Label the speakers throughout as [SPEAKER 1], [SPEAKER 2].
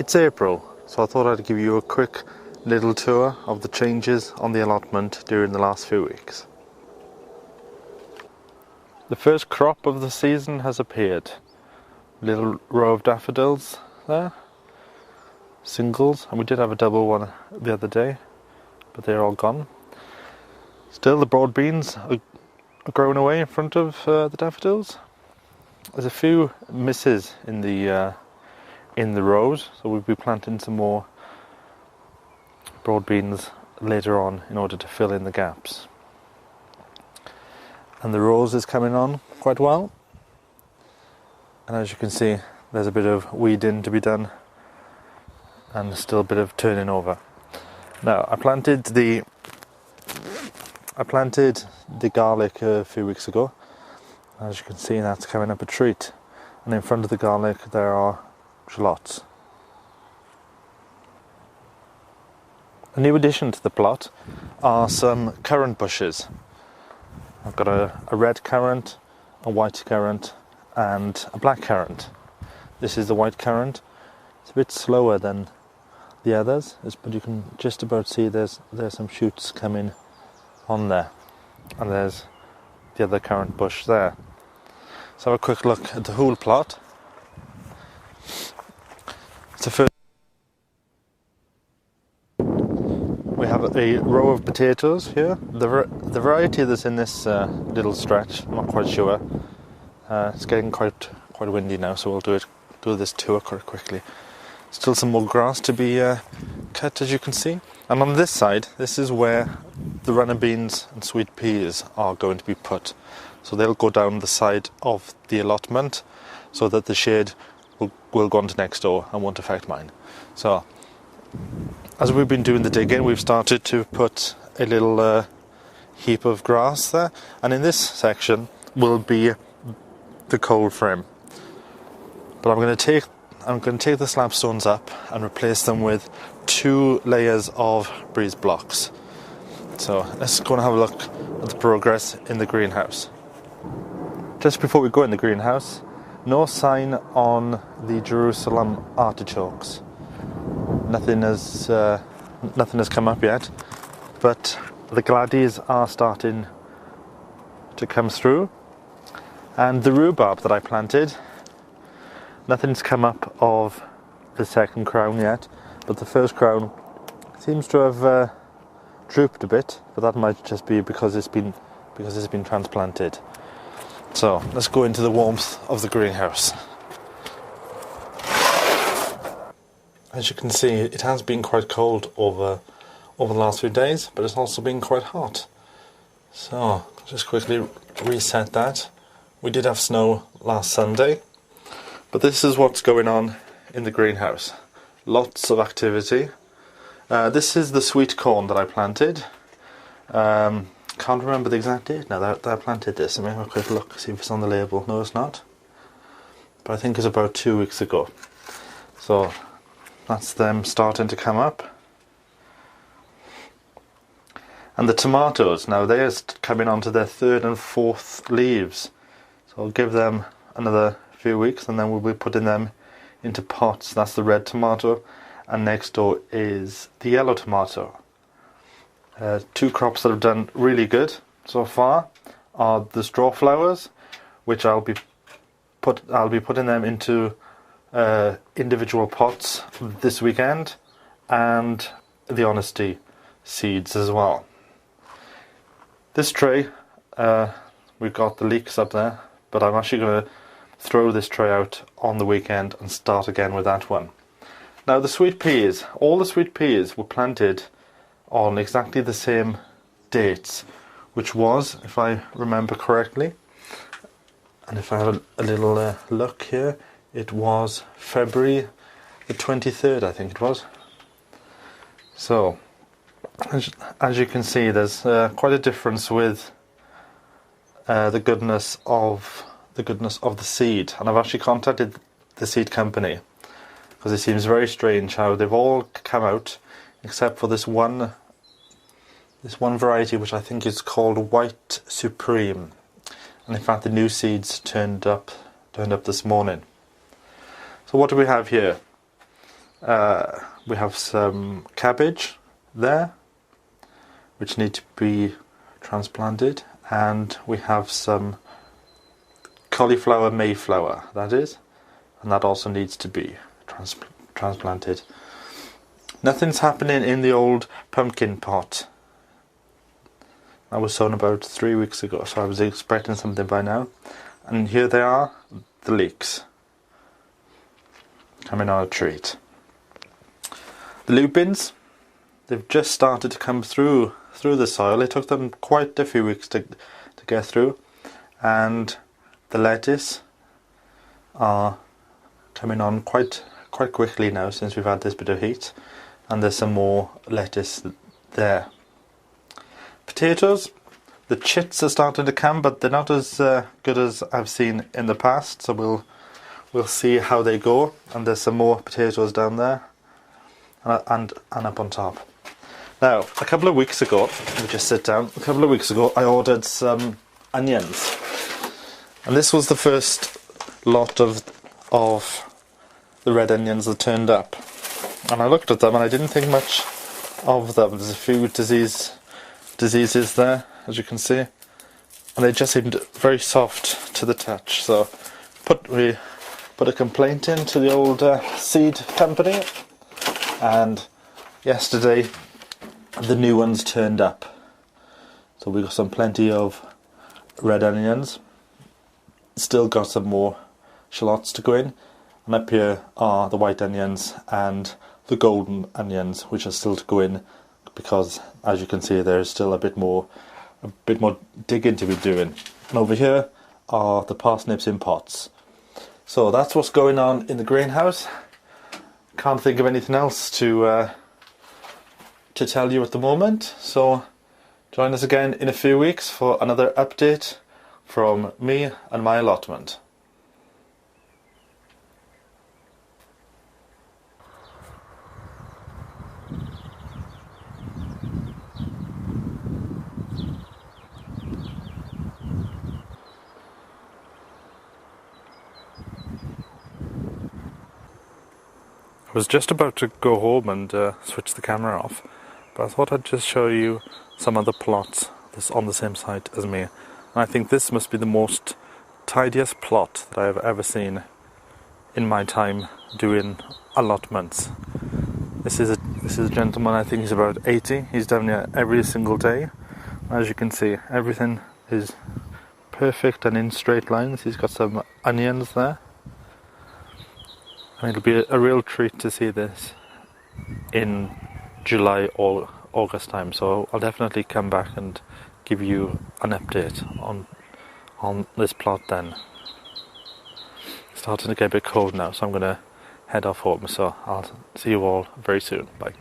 [SPEAKER 1] It's April, so I thought I'd give you a quick little tour of the changes on the allotment during the last few weeks. The first crop of the season has appeared. Little row of daffodils there, singles, and we did have a double one the other day, but they're all gone. Still, the broad beans are growing away in front of the daffodils. There's a few misses in the rows, so we'll be planting some more broad beans later on in order to fill in the gaps. And the rose is coming on quite well, and as you can see, there's a bit of weeding to be done and still a bit of turning over. Now, I planted the garlic a few weeks ago. As you can see, that's coming up a treat, and in front of the garlic there are shallots. A new addition to the plot are some currant bushes. I've got a red currant, a white currant and a black currant. This is the white currant. It's a bit slower than the others, but you can just about see there's some shoots coming on there, and there's the other currant bush there. So have a quick look at the whole plot. It's the first. We have a row of potatoes here. The variety that's in this little stretch, I'm not quite sure. It's getting quite windy now, so we'll do this tour quite quickly. Still some more grass to be cut, as you can see. And on this side, this is where the runner beans and sweet peas are going to be put. So they'll go down the side of the allotment so that the shade will go on to next door and won't affect mine. So as we've been doing the digging, we've started to put a little heap of grass there, and in this section will be the cold frame. But I'm going to take the slab stones up and replace them with 2 layers of breeze blocks. So let's go and have a look at the progress in the greenhouse. Just before we go in the greenhouse, no sign on the Jerusalem artichokes. Nothing has come up yet, but the gladdies are starting to come through, and the rhubarb that I planted, nothing's come up of the second crown yet, but the first crown seems to have drooped a bit, but that might just be because it's been transplanted. So let's go into the warmth of the greenhouse. As you can see, it has been quite cold over the last few days, but it's also been quite hot. So just quickly reset that. We did have snow last Sunday, but this is what's going on in the greenhouse. Lots of activity. This is the sweet corn that I planted. Can't remember the exact date now that I planted this. Let me have a quick look, see if it's on the label. No, it's not. But I think it's about 2 weeks ago. So that's them starting to come up. And the tomatoes, now they're coming onto their 3rd and 4th leaves. So I'll give them another few weeks and then we'll be putting them into pots. That's the red tomato, and next door is the yellow tomato. 2 crops that have done really good so far are the straw flowers, which I'll be putting them into individual pots this weekend, and the honesty seeds as well. This tray, we've got the leeks up there, but I'm actually going to throw this tray out on the weekend and start again with that one. Now the sweet peas, all the sweet peas were planted on exactly the same dates, which was, if I remember correctly, and if I have a little look here, it was February the 23rd, I think it was. So as you can see, there's quite a difference with the goodness of the seed, and I've actually contacted the seed company because it seems very strange how they've all come out except for this one variety, which I think is called White Supreme, and in fact the new seeds turned up this morning. So what do we have here? We have some cabbage there, which need to be transplanted, and we have some cauliflower mayflower, that is, and that also needs to be transplanted. Nothing's happening in the old pumpkin pot. That was sown about 3 weeks ago, so I was expecting something by now. And here they are, the leeks, coming on a treat. The lupins, they've just started to come through the soil. It took them quite a few weeks to get through, and the lettuce are coming on quite quickly now since we've had this bit of heat, and there's some more lettuce there. Potatoes, the chits are starting to come, but they're not as good as I've seen in the past, so we'll see how they go. And there's some more potatoes down there and up on top. Now, a couple of weeks ago, let me just sit down. A couple of weeks ago, I ordered some onions, and this was the first lot of the red onions that turned up. And I looked at them, and I didn't think much of them. There's a few diseases there, as you can see, and they just seemed very soft to the touch. So we put a complaint in to the old seed company, and yesterday the new ones turned up. So we got plenty of red onions. Still got some more shallots to go in, and up here are the white onions and the golden onions, which are still to go in, because as you can see there's still a bit more digging to be doing. And over here are the parsnips in pots. So that's what's going on in the greenhouse. Can't think of anything else to tell you at the moment, so join us again in a few weeks for another update from me and my allotment. I was just about to go home and switch the camera off, but I thought I'd just show you some other plots that's on the same site as me. And I think this must be the most tidiest plot that I have ever seen in my time doing allotments. This is a gentleman, I think he's about 80. He's down here every single day. As you can see, everything is perfect and in straight lines. He's got some onions there. And it'll be a real treat to see this in July or August time, so I'll definitely come back and give you an update on this plot then. It's starting to get a bit cold now, so I'm going to head off home, so I'll see you all very soon. Bye.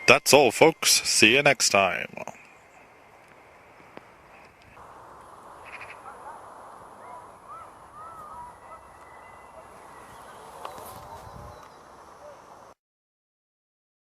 [SPEAKER 1] That's all, folks. See you next time.